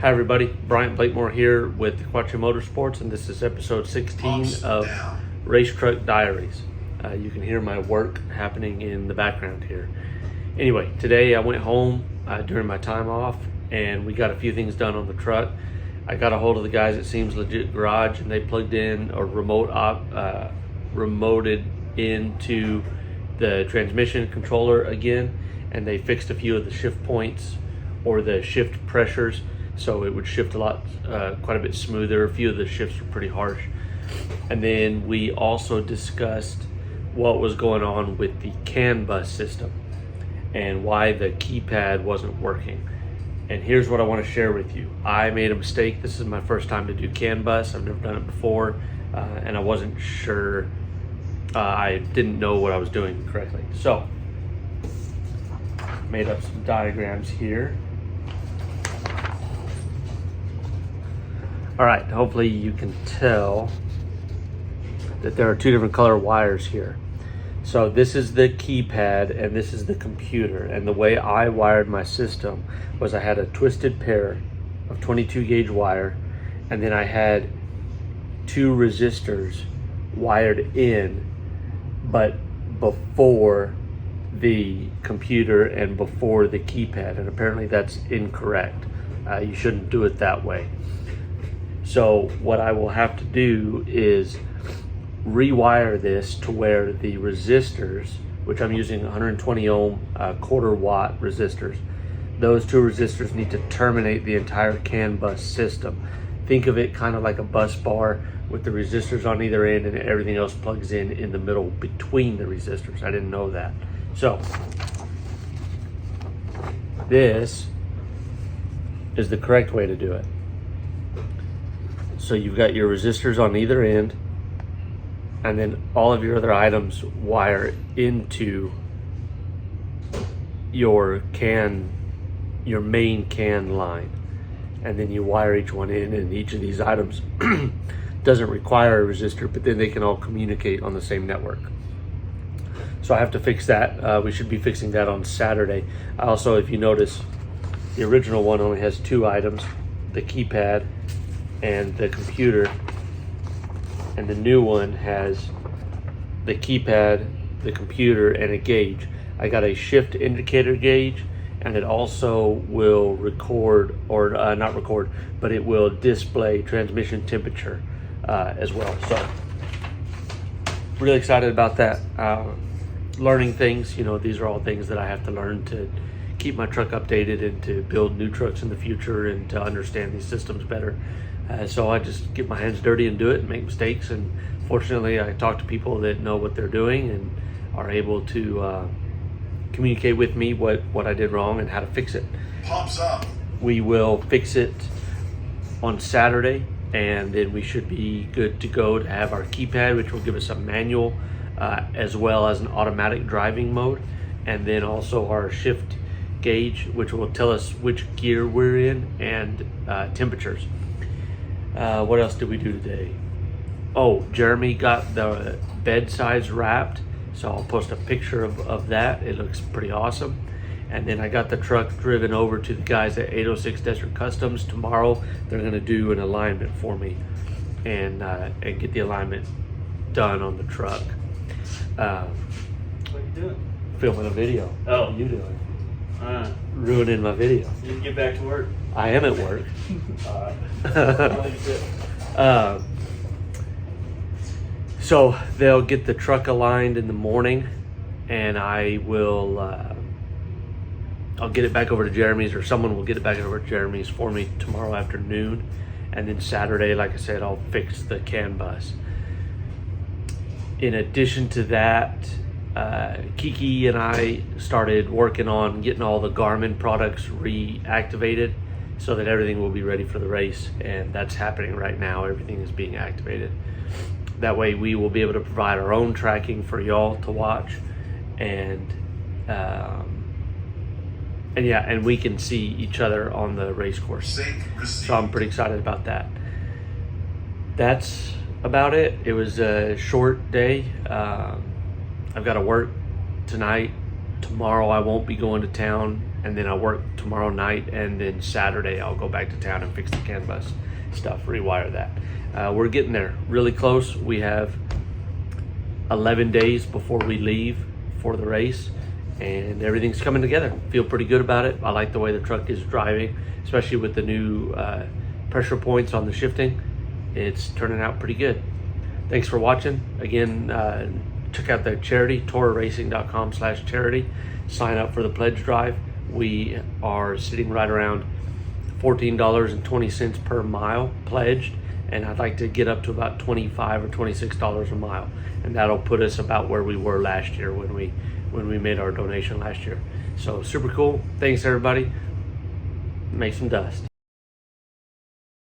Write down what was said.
Hi everybody, Bryant Blakemore here with Quattro Motorsports, and this is episode 16 of Racetruck Diaries. You can hear my work happening in the background here. Anyway, today I went home during my time off, and we got a few things done on the truck. I got a hold of the guys at Seems Legit Garage, and they plugged in or remoted into the transmission controller again, and they fixed a few of the shift points or the shift pressures, so it would shift a lot, quite a bit smoother. A few of the shifts were pretty harsh. And then we also discussed what was going on with the CAN bus system and why the keypad wasn't working. And here's what I want to share with you. I made a mistake. This is my first time to do CAN bus. I've never done it before, and I wasn't sure. I didn't know what I was doing correctly. So, made up some diagrams here. All right, hopefully you can tell that there are two different color wires here. So this is the keypad and this is the computer. And the way I wired my system was I had a twisted pair of 22 gauge wire, and then I had two resistors wired in, but before the computer and before the keypad. And apparently that's incorrect. You shouldn't do it that way. So what I will have to do is rewire this to where the resistors, which I'm using 120 ohm quarter watt resistors, those two resistors need to terminate the entire CAN bus system. Think of it kind of like a bus bar with the resistors on either end, and everything else plugs in the middle between the resistors. I didn't know that. So this is the correct way to do it. So you've got your resistors on either end, and then all of your other items wire into your main CAN line. And then you wire each one in, and each of these items doesn't require a resistor, but then they can all communicate on the same network. So I have to fix that. We should be fixing that on Saturday. Also, if you notice, the original one only has two items, the keypad and the computer, and the new one has the keypad, the computer, and a gauge. I got a shift indicator gauge, and it also will record, or not record, but it will display transmission temperature as well. So really excited about that. Learning things, these are all things that I have to learn to keep my truck updated and to build new trucks in the future and to understand these systems better. So I just get my hands dirty and do it and make mistakes. And fortunately, I talk to people that know what they're doing and are able to communicate with me what I did wrong and how to fix it. Pumps up. We will fix it on Saturday, and then we should be good to go to have our keypad, which will give us a manual as well as an automatic driving mode, and then also our shift gauge, which will tell us which gear we're in, and temperatures. What else did we do today? Oh, Jeremy got the bed sides wrapped, so I'll post a picture of that. It looks pretty awesome. And then I got the truck driven over to the guys at 806 Desert Customs. Tomorrow they're going to do an alignment for me and get the alignment done on the truck. What are you doing? Filming a video. Oh. What are you doing? Ruining my video. You can get back to work. I am at work. So they'll get the truck aligned in the morning, and I will I'll get it back over to Jeremy's, or someone will get it back over to Jeremy's for me tomorrow afternoon. And then Saturday, like I said, I'll fix the CAN bus. In addition to that, Kiki and I started working on getting all the Garmin products reactivated so that everything will be ready for the race, and that's happening right now. Everything is being activated. That way we will be able to provide our own tracking for y'all to watch, and we can see each other on the race course. So I'm pretty excited about that. That's about it. It was a short day. I've got to work tonight. Tomorrow I won't be going to town, and then I'll work tomorrow night, and then Saturday I'll go back to town and fix the CAN bus stuff, rewire that. We're getting there, really close. We have 11 days before we leave for the race, and everything's coming together. Feel pretty good about it. I like the way the truck is driving, especially with the new pressure points on the shifting. It's turning out pretty good. Thanks for watching. Again, check out the charity, toraracing.com/charity. Sign up for the pledge drive. We are sitting right around $14.20 per mile pledged, and I'd like to get up to about $25 or $26 a mile, and that'll put us about where we were last year when we made our donation last year. So super cool. Thanks everybody. Make some dust.